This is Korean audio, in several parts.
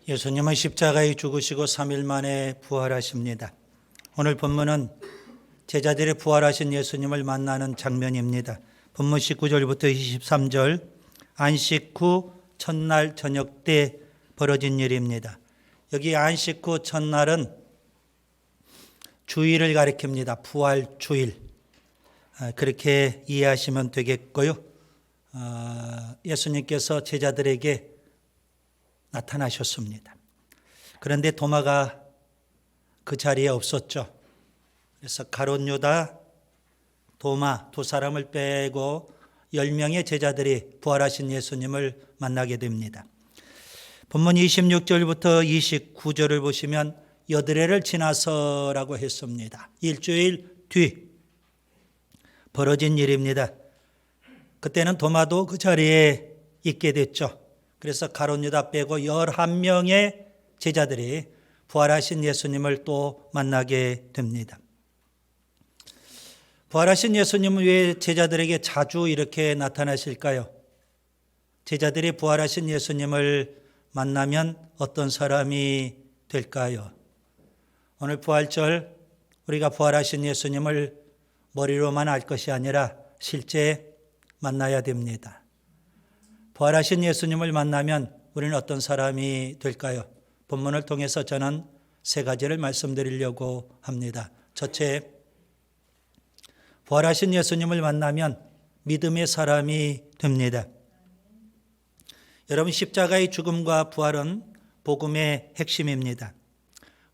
예수님은 십자가에 죽으시고 3일 만에 부활하십니다. 오늘 본문은 제자들이 부활하신 예수님을 만나는 장면입니다. 본문 19절부터 23절, 안식 후 첫날 저녁 때 벌어진 일입니다. 여기 안식 후 첫날은 주일을 가리킵니다. 부활 주일. 그렇게 이해하시면 되겠고요. 예수님께서 제자들에게 나타나셨습니다. 그런데 도마가 그 자리에 없었죠. 그래서 가룟 유다, 도마 두 사람을 빼고 10명의 제자들이 부활하신 예수님을 만나게 됩니다. 본문 26절부터 29절을 보시면 여드레를 지나서라고 했습니다. 일주일 뒤 벌어진 일입니다. 그때는 도마도 그 자리에 있게 됐죠. 그래서 가룟 유다 빼고 11명의 제자들이 부활하신 예수님을 또 만나게 됩니다. 부활하신 예수님은 왜 제자들에게 자주 이렇게 나타나실까요? 제자들이 부활하신 예수님을 만나면 어떤 사람이 될까요? 오늘 부활절 우리가 부활하신 예수님을 머리로만 알 것이 아니라 실제 만나야 됩니다. 부활하신 예수님을 만나면 우리는 어떤 사람이 될까요? 본문을 통해서 저는 세 가지를 말씀드리려고 합니다. 첫째, 부활하신 예수님을 만나면 믿음의 사람이 됩니다. 여러분, 십자가의 죽음과 부활은 복음의 핵심입니다.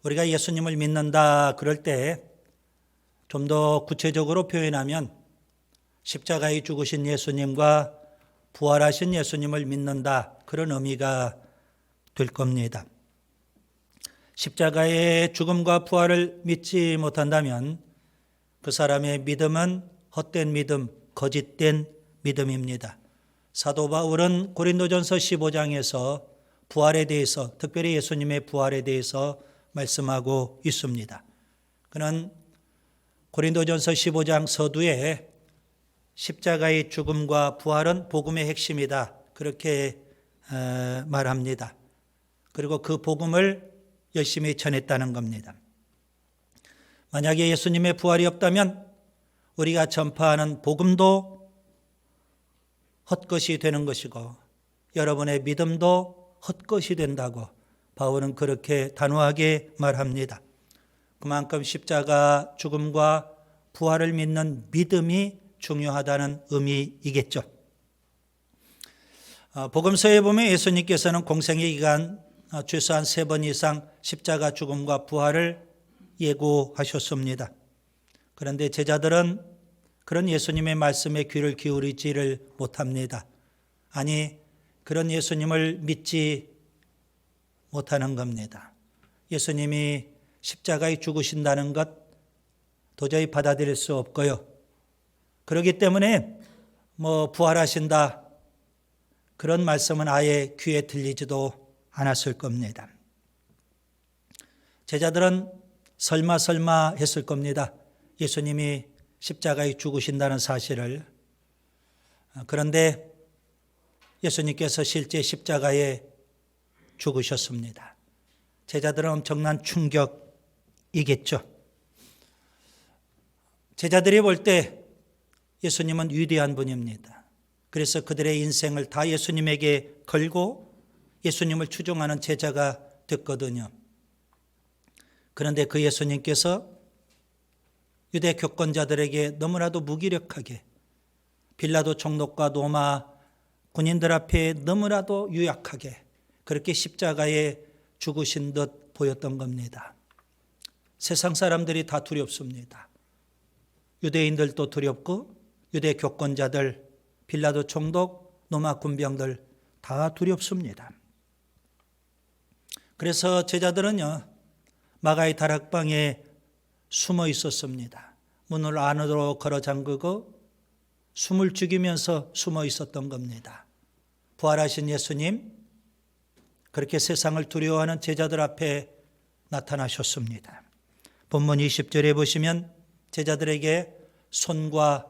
우리가 예수님을 믿는다 그럴 때 좀 더 구체적으로 표현하면 십자가에 죽으신 예수님과 부활하신 예수님을 믿는다, 그런 의미가 될 겁니다. 십자가의 죽음과 부활을 믿지 못한다면 그 사람의 믿음은 헛된 믿음, 거짓된 믿음입니다. 사도 바울은 고린도전서 15장에서 부활에 대해서, 특별히 예수님의 부활에 대해서 말씀하고 있습니다. 그는 고린도전서 15장 서두에 십자가의 죽음과 부활은 복음의 핵심이다, 그렇게 말합니다. 그리고 그 복음을 열심히 전했다는 겁니다. 만약에 예수님의 부활이 없다면 우리가 전파하는 복음도 헛것이 되는 것이고 여러분의 믿음도 헛것이 된다고 바울은 그렇게 단호하게 말합니다. 그만큼 십자가 죽음과 부활을 믿는 믿음이 중요하다는 의미이겠죠. 복음서에 보면 예수님께서는 공생의 기간 최소한 3번 이상 십자가 죽음과 부활을 예고하셨습니다. 그런데 제자들은 그런 예수님의 말씀에 귀를 기울이지를 못합니다. 아니, 그런 예수님을 믿지 못하는 겁니다. 예수님이 십자가에 죽으신다는 것 도저히 받아들일 수 없고요. 그렇기 때문에 부활하신다, 그런 말씀은 아예 귀에 들리지도 않았을 겁니다. 제자들은 설마 했을 겁니다. 예수님이 십자가에 죽으신다는 사실을. 그런데 예수님께서 실제 십자가에 죽으셨습니다. 제자들은 엄청난 충격이겠죠. 제자들이 볼 때 예수님은 위대한 분입니다. 그래서 그들의 인생을 다 예수님에게 걸고 예수님을 추종하는 제자가 됐거든요. 그런데 그 예수님께서 유대 교권자들에게 너무나도 무기력하게, 빌라도 총독과 로마 군인들 앞에 너무나도 유약하게 그렇게 십자가에 죽으신 듯 보였던 겁니다. 세상 사람들이 다 두렵습니다. 유대인들도 두렵고 유대 교권자들, 빌라도 총독, 로마 군병들 다 두렵습니다. 그래서 제자들은요, 마가의 다락방에 숨어 있었습니다. 문을 안으로 걸어 잠그고 숨을 죽이면서 숨어 있었던 겁니다. 부활하신 예수님, 그렇게 세상을 두려워하는 제자들 앞에 나타나셨습니다. 본문 20절에 보시면 제자들에게 손과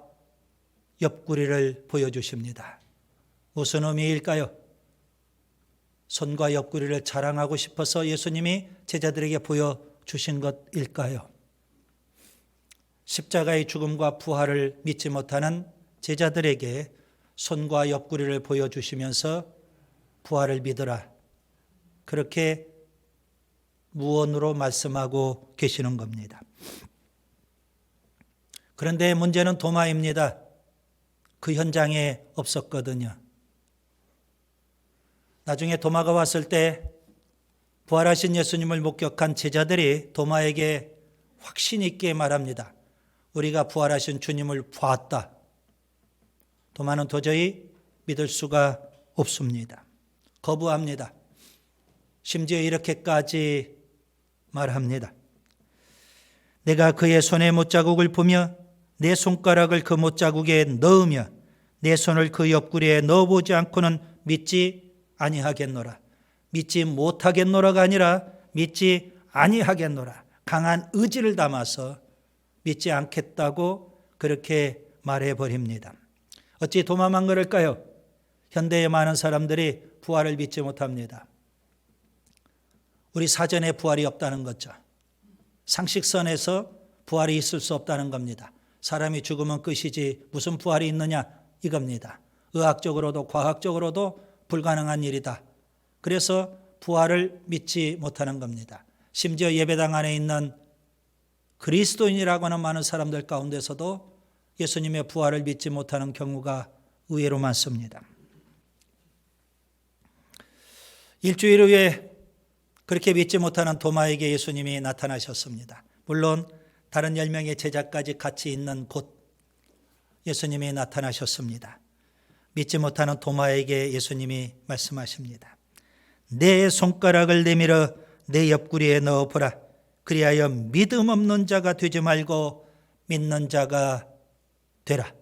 옆구리를 보여주십니다. 무슨 의미일까요? 손과 옆구리를 자랑하고 싶어서 예수님이 제자들에게 보여주신 것일까요? 십자가의 죽음과 부활을 믿지 못하는 제자들에게 손과 옆구리를 보여주시면서 부활을 믿으라, 그렇게 무언으로 말씀하고 계시는 겁니다. 그런데 문제는 도마입니다. 그 현장에 없었거든요. 나중에 도마가 왔을 때 부활하신 예수님을 목격한 제자들이 도마에게 확신 있게 말합니다. 우리가 부활하신 주님을 보았다. 도마는 도저히 믿을 수가 없습니다. 거부합니다. 심지어 이렇게까지 말합니다. 내가 그의 손에 못자국을 보며 내 손가락을 그 못자국에 넣으며 내 손을 그 옆구리에 넣어보지 않고는 믿지 아니하겠노라. 믿지 못하겠노라가 아니라 믿지 아니하겠노라. 강한 의지를 담아서 믿지 않겠다고 그렇게 말해버립니다. 어찌 도마만 그럴까요? 현대의 많은 사람들이 부활을 믿지 못합니다. 우리 사전에 부활이 없다는 거죠. 상식선에서 부활이 있을 수 없다는 겁니다. 사람이 죽으면 끝이지 무슨 부활이 있느냐 이겁니다. 의학적으로도 과학적으로도 불가능한 일이다. 그래서 부활을 믿지 못하는 겁니다. 심지어 예배당 안에 있는 그리스도인이라고 하는 많은 사람들 가운데서도 예수님의 부활을 믿지 못하는 경우가 의외로 많습니다. 일주일 후에 그렇게 믿지 못하는 도마에게 예수님이 나타나셨습니다. 물론 다른 10명의 제자까지 같이 있는 곳 예수님이 나타나셨습니다. 믿지 못하는 도마에게 예수님이 말씀하십니다. 내 손가락을 내밀어 내 옆구리에 넣어보라. 그리하여 믿음 없는 자가 되지 말고 믿는 자가 되라.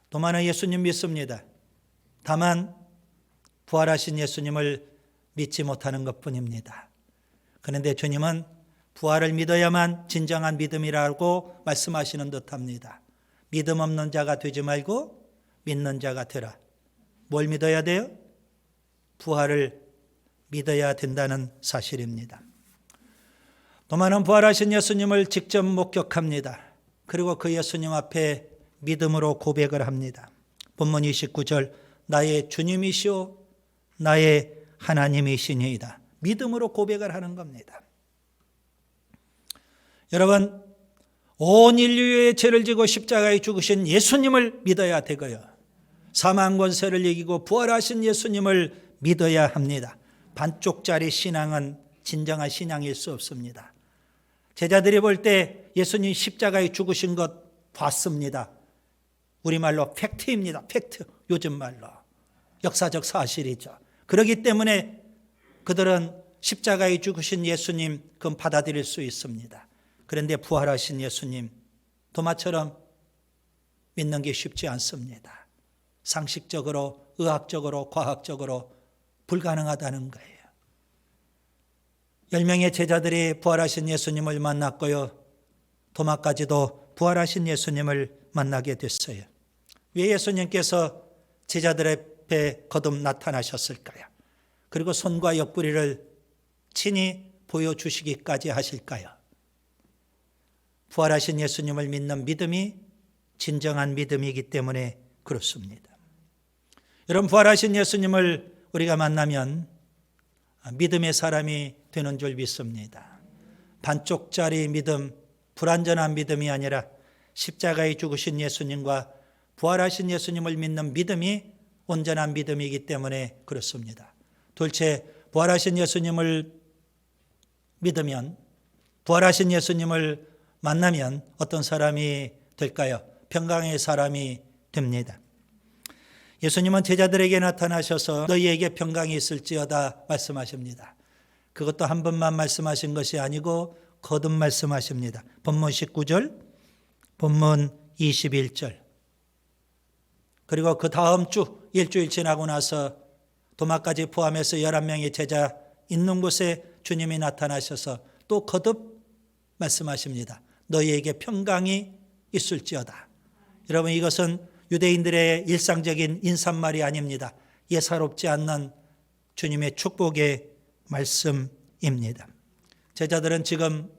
도마는 예수님 믿습니다. 다만 부활하신 예수님을 믿지 못하는 것뿐입니다. 그런데 주님은 부활을 믿어야만 진정한 믿음이라고 말씀하시는 듯합니다. 믿음 없는 자가 되지 말고 믿는 자가 되라. 뭘 믿어야 돼요? 부활을 믿어야 된다는 사실입니다. 도마는 부활하신 예수님을 직접 목격합니다. 그리고 그 예수님 앞에 믿음으로 고백을 합니다. 본문 29절 나의 주님이시오 나의 하나님이시니이다. 믿음으로 고백을 하는 겁니다. 여러분, 온 인류의 죄를 지고 십자가에 죽으신 예수님을 믿어야 되고요. 사망 권세를 이기고 부활하신 예수님을 믿어야 합니다. 반쪽짜리 신앙은 진정한 신앙일 수 없습니다. 제자들이 볼 때 예수님 십자가에 죽으신 것 봤습니다. 우리말로 팩트입니다. 팩트. 요즘 말로. 역사적 사실이죠. 그렇기 때문에 그들은 십자가에 죽으신 예수님 그건 받아들일 수 있습니다. 그런데 부활하신 예수님 도마처럼 믿는 게 쉽지 않습니다. 상식적으로, 의학적으로, 과학적으로 불가능하다는 거예요. 10명의 제자들이 부활하신 예수님을 만났고요. 도마까지도 부활하신 예수님을 만나게 됐어요. 왜 예수님께서 제자들 앞에 거듭 나타나셨을까요? 그리고 손과 옆구리를 친히 보여주시기까지 하실까요? 부활하신 예수님을 믿는 믿음이 진정한 믿음이기 때문에 그렇습니다. 여러분, 부활하신 예수님을 우리가 만나면 믿음의 사람이 되는 줄 믿습니다. 반쪽짜리 믿음, 불완전한 믿음이 아니라 십자가에 죽으신 예수님과 부활하신 예수님을 믿는 믿음이 온전한 믿음이기 때문에 그렇습니다. 둘째, 부활하신 예수님을 믿으면, 부활하신 예수님을 만나면 어떤 사람이 될까요? 평강의 사람이 됩니다. 예수님은 제자들에게 나타나셔서 너희에게 평강이 있을지어다 말씀하십니다. 그것도 한 번만 말씀하신 것이 아니고 거듭 말씀하십니다. 본문 19절, 본문 21절. 그리고 그 다음 주 일주일 지나고 나서 도마까지 포함해서 11명의 제자 있는 곳에 주님이 나타나셔서 또 거듭 말씀하십니다. 너희에게 평강이 있을지어다. 여러분, 이것은 유대인들의 일상적인 인사말이 아닙니다. 예사롭지 않는 주님의 축복의 말씀입니다. 제자들은 지금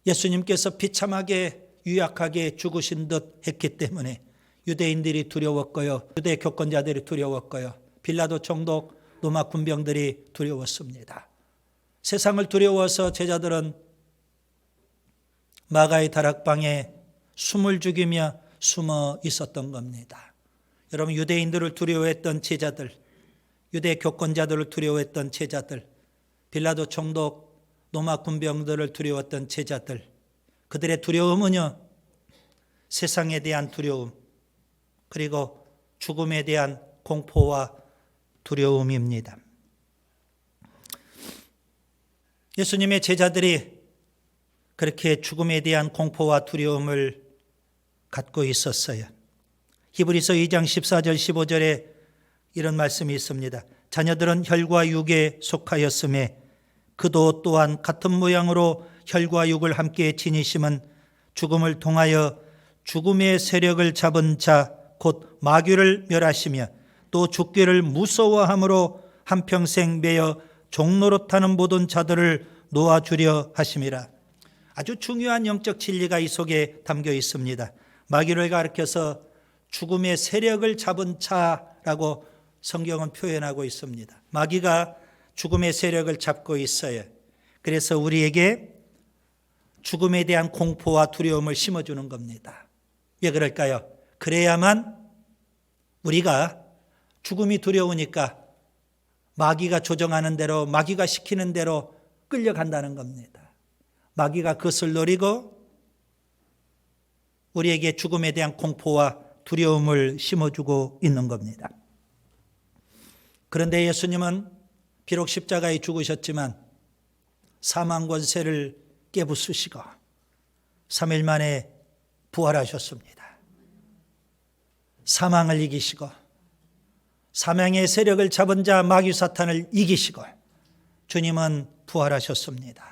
예수님께서 비참하게 유약하게 죽으신 듯 했기 때문에 유대인들이 두려웠고요. 유대 교권자들이 두려웠고요. 빌라도 총독, 로마 군병들이 두려웠습니다. 세상을 두려워서 제자들은 마가의 다락방에 숨을 죽이며 숨어 있었던 겁니다. 여러분, 유대인들을 두려워했던 제자들, 유대 교권자들을 두려워했던 제자들, 빌라도 총독, 로마 군병들을 두려웠던 제자들, 그들의 두려움은요, 세상에 대한 두려움, 그리고 죽음에 대한 공포와 두려움입니다. 예수님의 제자들이 그렇게 죽음에 대한 공포와 두려움을 갖고 있었어요. 히브리서 2장 14절 15절에 이런 말씀이 있습니다. 자녀들은 혈과 육에 속하였음에 그도 또한 같은 모양으로 혈과 육을 함께 지니심은 죽음을 통하여 죽음의 세력을 잡은 자 곧 마귀를 멸하시며 또 죽기를 무서워함으로 한평생 매여 종노릇하는 모든 자들을 놓아주려 하심이라. 아주 중요한 영적 진리가 이 속에 담겨 있습니다. 마귀를 가리켜서 죽음의 세력을 잡은 자라고 성경은 표현하고 있습니다. 마귀가 죽음의 세력을 잡고 있어요. 그래서 우리에게 죽음에 대한 공포와 두려움을 심어주는 겁니다. 왜 그럴까요? 그래야만 우리가 죽음이 두려우니까 마귀가 조정하는 대로, 마귀가 시키는 대로 끌려간다는 겁니다. 마귀가 그것을 노리고 우리에게 죽음에 대한 공포와 두려움을 심어주고 있는 겁니다. 그런데 예수님은 비록 십자가에 죽으셨지만 사망 권세를 깨부수시고 3일 만에 부활하셨습니다. 사망을 이기시고 사망의 세력을 잡은 자 마귀 사탄을 이기시고 주님은 부활하셨습니다.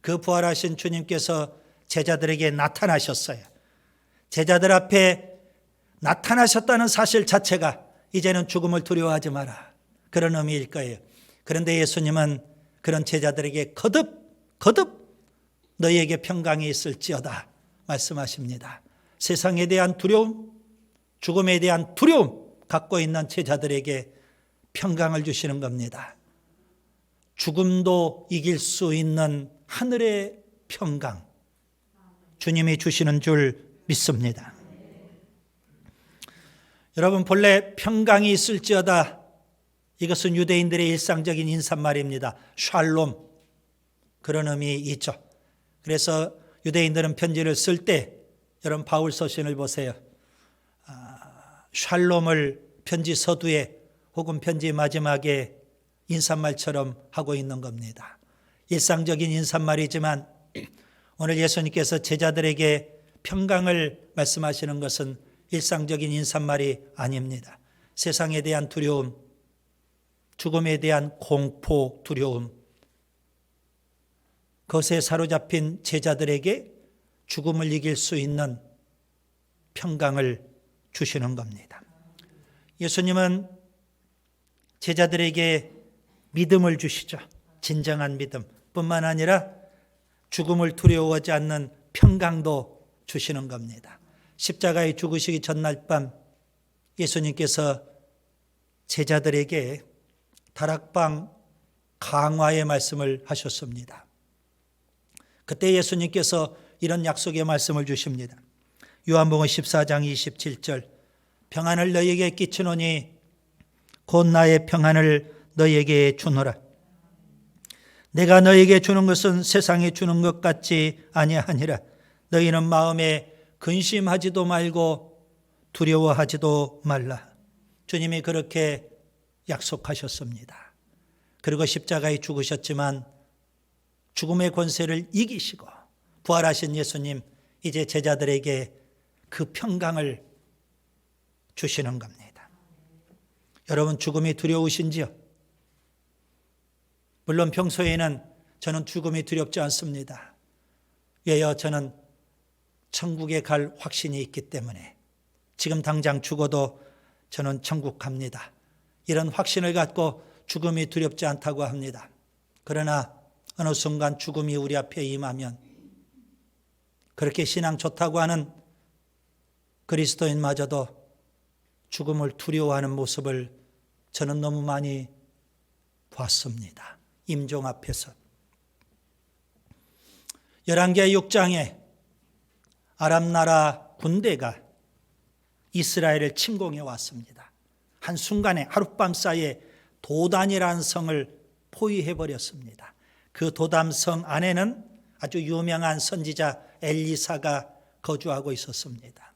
그 부활하신 주님께서 제자들에게 나타나셨어요. 제자들 앞에 나타나셨다는 사실 자체가 이제는 죽음을 두려워하지 마라, 그런 의미일 거예요. 그런데 예수님은 그런 제자들에게 거듭 너희에게 평강이 있을지어다 말씀하십니다. 세상에 대한 두려움, 죽음에 대한 두려움 갖고 있는 제자들에게 평강을 주시는 겁니다. 죽음도 이길 수 있는 하늘의 평강, 주님이 주시는 줄 믿습니다. 여러분, 본래 평강이 있을지어다, 이것은 유대인들의 일상적인 인사말입니다. 샬롬, 그런 의미 있죠. 그래서 유대인들은 편지를 쓸 때, 여러분 바울 서신을 보세요. 샬롬을 편지 서두에 혹은 편지 마지막에 인사말처럼 하고 있는 겁니다. 일상적인 인사말이지만 오늘 예수님께서 제자들에게 평강을 말씀하시는 것은 일상적인 인사말이 아닙니다. 세상에 대한 두려움, 죽음에 대한 공포, 두려움, 그것에 사로잡힌 제자들에게 죽음을 이길 수 있는 평강을 주시는 겁니다. 예수님은 제자들에게 믿음을 주시죠. 진정한 믿음 뿐만 아니라 죽음을 두려워하지 않는 평강도 주시는 겁니다. 십자가에 죽으시기 전날 밤 예수님께서 제자들에게 다락방 강화의 말씀을 하셨습니다. 그때 예수님께서 이런 약속의 말씀을 주십니다. 요한복음 14장 27절, 평안을 너희에게 끼치노니 곧 나의 평안을 너희에게 주노라. 내가 너희에게 주는 것은 세상에 주는 것 같지 아니하니라. 너희는 마음에 근심하지도 말고 두려워하지도 말라. 주님이 그렇게 약속하셨습니다. 그리고 십자가에 죽으셨지만 죽음의 권세를 이기시고 부활하신 예수님, 이제 제자들에게 그 평강을 주시는 겁니다. 여러분, 죽음이 두려우신지요? 물론 평소에는 저는 죽음이 두렵지 않습니다. 왜요? 저는 천국에 갈 확신이 있기 때문에. 지금 당장 죽어도 저는 천국 갑니다. 이런 확신을 갖고 죽음이 두렵지 않다고 합니다. 그러나 어느 순간 죽음이 우리 앞에 임하면 그렇게 신앙 좋다고 하는 그리스도인마저도 죽음을 두려워하는 모습을 저는 너무 많이 봤습니다. 임종 앞에서. 열왕기하 6장에 아람 나라 군대가 이스라엘을 침공해 왔습니다. 한순간에 하룻밤 사이에 도단이라는 성을 포위해 버렸습니다. 그 도단성 안에는 아주 유명한 선지자 엘리사가 거주하고 있었습니다.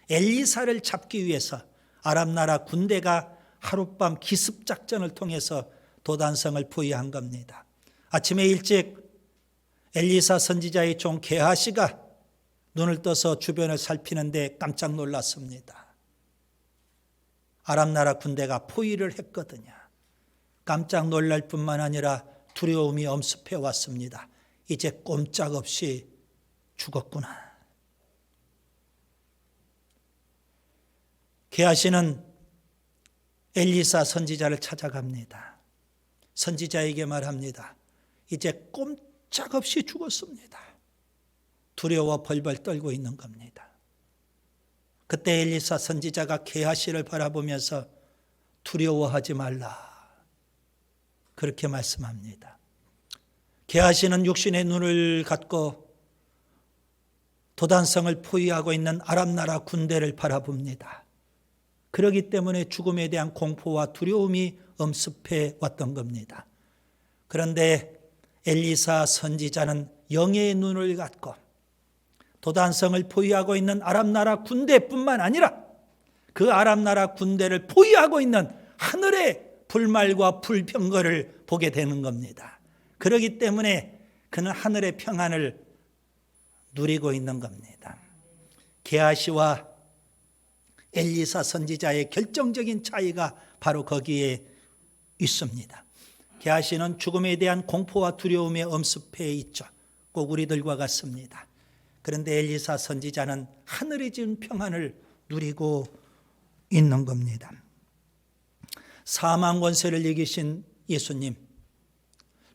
엘리사를 잡기 위해서 아람 나라 군대가 하룻밤 기습작전을 통해서 도단성을 포위한 겁니다. 아침에 일찍 엘리사 선지자의 종 게하시가 눈을 떠서 주변을 살피는데 깜짝 놀랐습니다. 아람 나라 군대가 포위를 했거든요. 깜짝 놀랄 뿐만 아니라 두려움이 엄습해 왔습니다. 이제 꼼짝없이 죽었구나. 게하시는 엘리사 선지자를 찾아갑니다. 선지자에게 말합니다. 이제 꼼짝없이 죽었습니다. 두려워 벌벌 떨고 있는 겁니다. 그때 엘리사 선지자가 게하시를 바라보면서 두려워하지 말라. 그렇게 말씀합니다. 게하시는 육신의 눈을 갖고 도단성을 포위하고 있는 아람 나라 군대를 바라봅니다. 그렇기 때문에 죽음에 대한 공포와 두려움이 엄습해 왔던 겁니다. 그런데 엘리사 선지자는 영의 눈을 갖고 도단성을 포위하고 있는 아람 나라 군대뿐만 아니라 그 아람 나라 군대를 포위하고 있는 하늘의 불말과 불병거를 보게 되는 겁니다. 그렇기 때문에 그는 하늘의 평안을 누리고 있는 겁니다. 게하시와 엘리사 선지자의 결정적인 차이가 바로 거기에 있습니다. 게하시는 죽음에 대한 공포와 두려움에 엄습해 있죠. 꼭 우리들과 같습니다. 그런데 엘리사 선지자는 하늘이 준 평안을 누리고 있는 겁니다. 사망 권세를 이기신 예수님,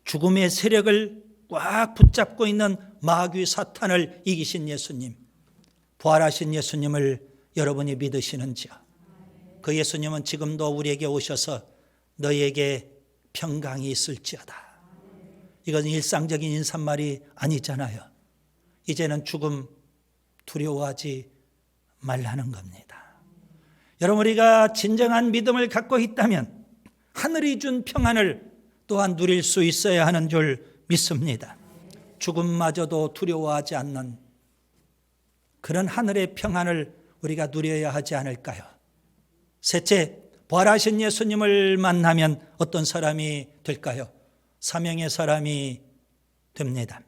죽음의 세력을 꽉 붙잡고 있는 마귀 사탄을 이기신 예수님, 부활하신 예수님을 여러분이 믿으시는지요? 그 예수님은 지금도 우리에게 오셔서 너희에게 평강이 있을지어다. 이건 일상적인 인사말이 아니잖아요. 이제는 죽음 두려워하지 말라는 겁니다. 여러분, 우리가 진정한 믿음을 갖고 있다면 하늘이 준 평안을 또한 누릴 수 있어야 하는 줄 믿습니다. 죽음마저도 두려워하지 않는 그런 하늘의 평안을 우리가 누려야 하지 않을까요? 셋째, 부활하신 예수님을 만나면 어떤 사람이 될까요? 사명의 사람이 됩니다.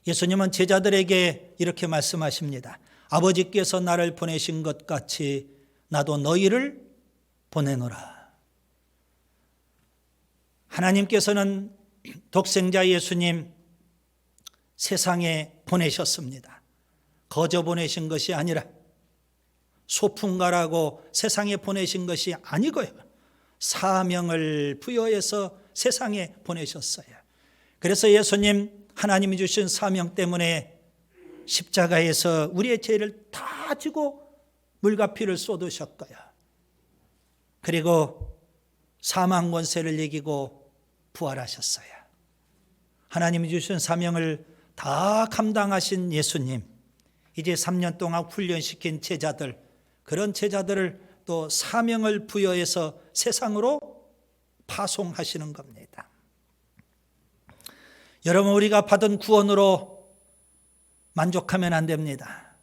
예수님은 제자들에게 이렇게 말씀하십니다. 아버지께서 나를 보내신 것 같이 나도 너희를 보내노라. 하나님께서는 독생자 예수님 세상에 보내셨습니다. 거저 보내신 것이 아니라 소풍가라고 세상에 보내신 것이 아니고요. 사명을 부여해서 세상에 보내셨어요. 그래서 예수님 하나님이 주신 사명 때문에 십자가에서 우리의 죄를 다 지고 물과 피를 쏟으셨고요. 그리고 사망 권세를 이기고 부활하셨어요. 하나님이 주신 사명을 다 감당하신 예수님, 이제 3년 동안 훈련시킨 제자들, 그런 제자들을 또 사명을 부여해서 세상으로 파송하시는 겁니다. 여러분, 우리가 받은 구원으로 만족하면 안 됩니다.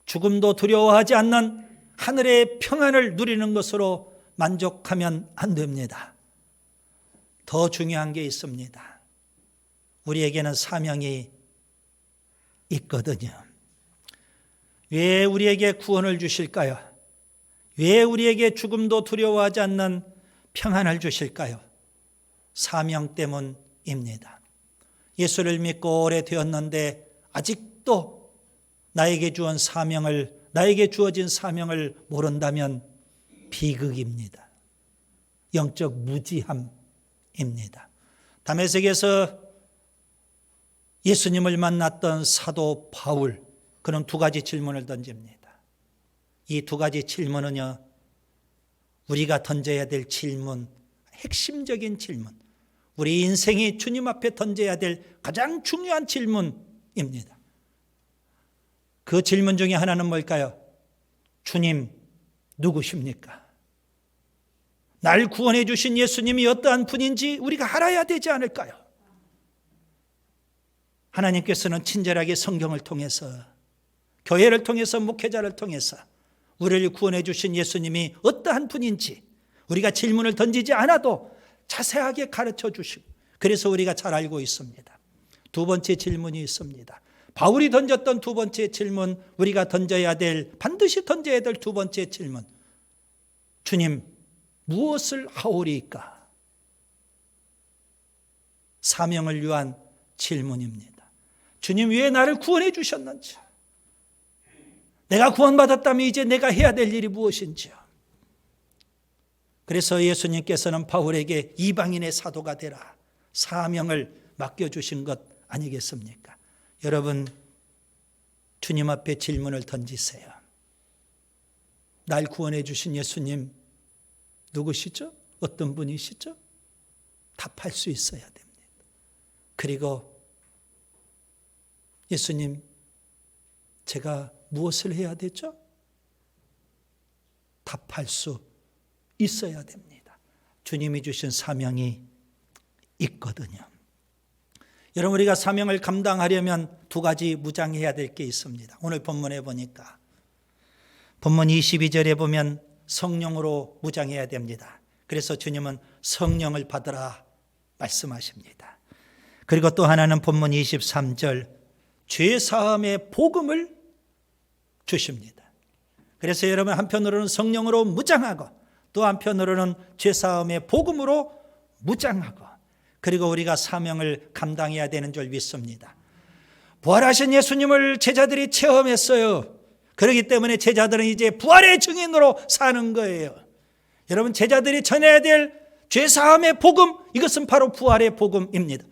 죽음도 두려워하지 않는 하늘의 평안을 누리는 것으로 만족하면 안 됩니다. 더 중요한 게 있습니다. 우리에게는 사명이 있거든요. 왜 우리에게 구원을 주실까요? 왜 우리에게 죽음도 두려워하지 않는 평안을 주실까요? 사명 때문입니다. 예수를 믿고 오래되었는데 아직도 나에게 주어진 사명을 모른다면 비극입니다. 영적 무지함입니다. 다메섹에서 예수님을 만났던 사도 바울, 그는 두 가지 질문을 던집니다. 이 두 가지 질문은요, 우리가 던져야 될 질문, 핵심적인 질문, 우리 인생이 주님 앞에 던져야 될 가장 중요한 질문입니다. 그 질문 중에 하나는 뭘까요? 주님, 누구십니까? 날 구원해 주신 예수님이 어떠한 분인지 우리가 알아야 되지 않을까요? 하나님께서는 친절하게 성경을 통해서, 교회를 통해서, 목회자를 통해서 우리를 구원해 주신 예수님이 어떠한 분인지 우리가 질문을 던지지 않아도 자세하게 가르쳐 주시고, 그래서 우리가 잘 알고 있습니다. 두 번째 질문이 있습니다. 바울이 던졌던 두 번째 질문, 우리가 반드시 던져야 될 두 번째 질문, 주님, 무엇을 하오리이까? 사명을 위한 질문입니다. 주님, 왜 나를 구원해 주셨는지, 내가 구원받았다면 이제 내가 해야 될 일이 무엇인지요? 그래서 예수님께서는 바울에게 이방인의 사도가 되라 사명을 맡겨주신 것 아니겠습니까? 여러분, 주님 앞에 질문을 던지세요. 날 구원해 주신 예수님 누구시죠? 어떤 분이시죠? 답할 수 있어야 됩니다. 그리고 예수님, 제가 무엇을 해야 되죠? 답할 수 있어야 됩니다. 주님이 주신 사명이 있거든요. 여러분, 우리가 사명을 감당하려면 두 가지 무장해야 될 게 있습니다. 오늘 본문에 보니까 본문 22절에 보면 성령으로 무장해야 됩니다. 그래서 주님은 성령을 받으라 말씀하십니다. 그리고 또 하나는 본문 23절 죄사함의 복음을 주십니다. 그래서 여러분, 한편으로는 성령으로 무장하고 또 한편으로는 죄사함의 복음으로 무장하고, 그리고 우리가 사명을 감당해야 되는 줄 믿습니다. 부활하신 예수님을 제자들이 체험했어요. 그렇기 때문에 제자들은 이제 부활의 증인으로 사는 거예요. 여러분, 제자들이 전해야 될 죄사함의 복음, 이것은 바로 부활의 복음입니다.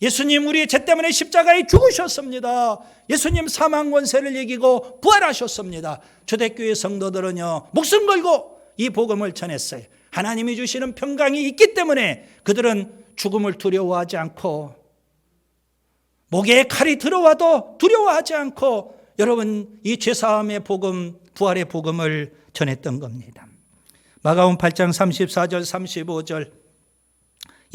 예수님 우리의 죄 때문에 십자가에 죽으셨습니다. 예수님 사망 권세를 이기고 부활하셨습니다. 초대교회 성도들은요, 목숨 걸고 이 복음을 전했어요. 하나님이 주시는 평강이 있기 때문에 그들은 죽음을 두려워하지 않고, 목에 칼이 들어와도 두려워하지 않고, 여러분, 이 죄사함의 복음, 부활의 복음을 전했던 겁니다. 마가복음 8장 34절 35절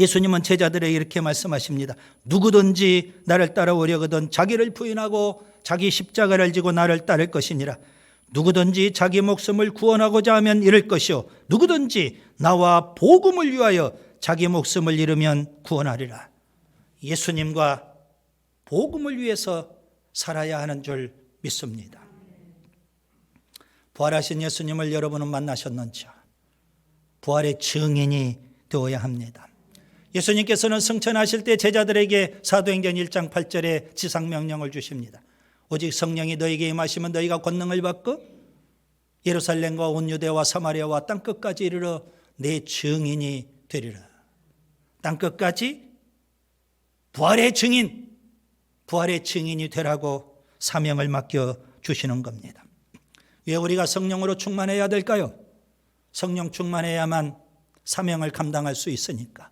예수님은 제자들에게 이렇게 말씀하십니다. 누구든지 나를 따라오려거든 자기를 부인하고 자기 십자가를 지고 나를 따를 것이니라. 누구든지 자기 목숨을 구원하고자 하면 잃을 것이요 누구든지 나와 복음을 위하여 자기 목숨을 잃으면 구원하리라. 예수님과 복음을 위해서 살아야 하는 줄 믿습니다. 부활하신 예수님을 여러분은 만나셨는지요? 부활의 증인이 되어야 합니다. 예수님께서는 승천하실 때 제자들에게 사도행전 1장 8절에 지상명령을 주십니다. 오직 성령이 너에게 임하시면 너희가 권능을 받고 예루살렘과 온 유대와 사마리아와 땅끝까지 이르러 내 증인이 되리라. 땅끝까지 부활의 증인이 되라고 사명을 맡겨주시는 겁니다. 왜 우리가 성령으로 충만해야 될까요? 성령 충만해야만 사명을 감당할 수 있으니까.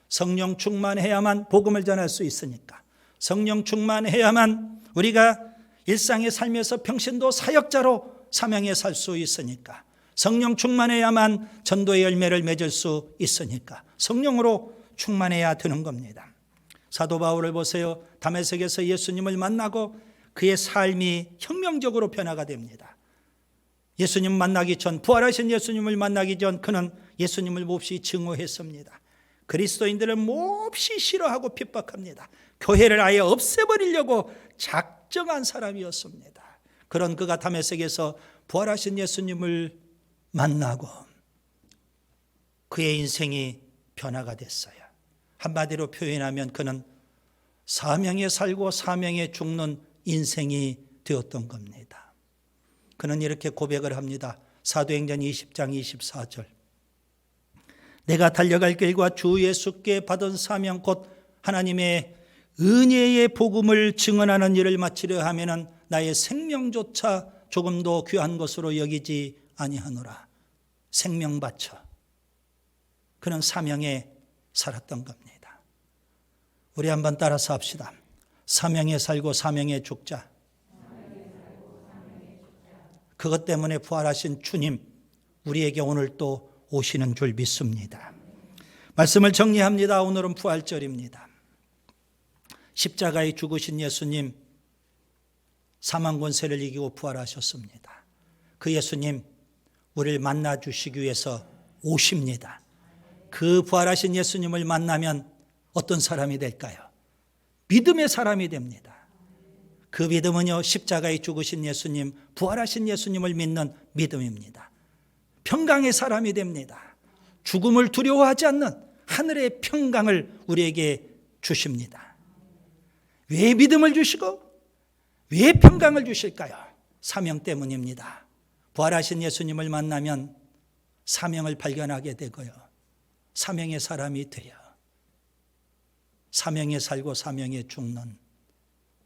성령 충만해야만 복음을 전할 수 있으니까. 성령 충만해야만 우리가 일상의 삶에서 평신도 사역자로 사명에 살 수 있으니까. 성령 충만해야만 전도의 열매를 맺을 수 있으니까. 성령으로 충만해야 되는 겁니다. 사도 바울을 보세요. 다메섹에서 예수님을 만나고 그의 삶이 혁명적으로 변화가 됩니다. 예수님 만나기 전, 부활하신 예수님을 만나기 전 그는 예수님을 몹시 증오했습니다. 그리스도인들을 몹시 싫어하고 핍박합니다. 교회를 아예 없애버리려고 작정한 사람이었습니다. 그런 그가 다메섹에서 부활하신 예수님을 만나고 그의 인생이 변화가 됐어요. 한마디로 표현하면 그는 사명에 살고 사명에 죽는 인생이 되었던 겁니다. 그는 이렇게 고백을 합니다. 사도행전 20장 24절 내가 달려갈 길과 주 예수께 받은 사명 곧 하나님의 은혜의 복음을 증언하는 일을 마치려 하면은 나의 생명조차 조금도 귀한 것으로 여기지 아니하노라. 생명 바쳐 그는 사명에 살았던 겁니다. 우리 한번 따라서 합시다. 사명에 살고 사명에 죽자. 그것 때문에 부활하신 주님 우리에게 오늘 또 오시는 줄 믿습니다. 말씀을 정리합니다. 오늘은 부활절입니다. 십자가에 죽으신 예수님 사망 권세를 이기고 부활하셨습니다. 그 예수님 우리를 만나 주시기 위해서 오십니다. 그 부활하신 예수님을 만나면 어떤 사람이 될까요? 믿음의 사람이 됩니다. 그 믿음은요, 십자가에 죽으신 예수님, 부활하신 예수님을 믿는 믿음입니다. 평강의 사람이 됩니다. 죽음을 두려워하지 않는 하늘의 평강을 우리에게 주십니다. 왜 믿음을 주시고 왜 평강을 주실까요? 사명 때문입니다. 부활하신 예수님을 만나면 사명을 발견하게 되고요. 사명의 사람이 되어 사명에 살고 사명에 죽는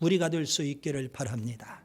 우리가 될 수 있기를 바랍니다.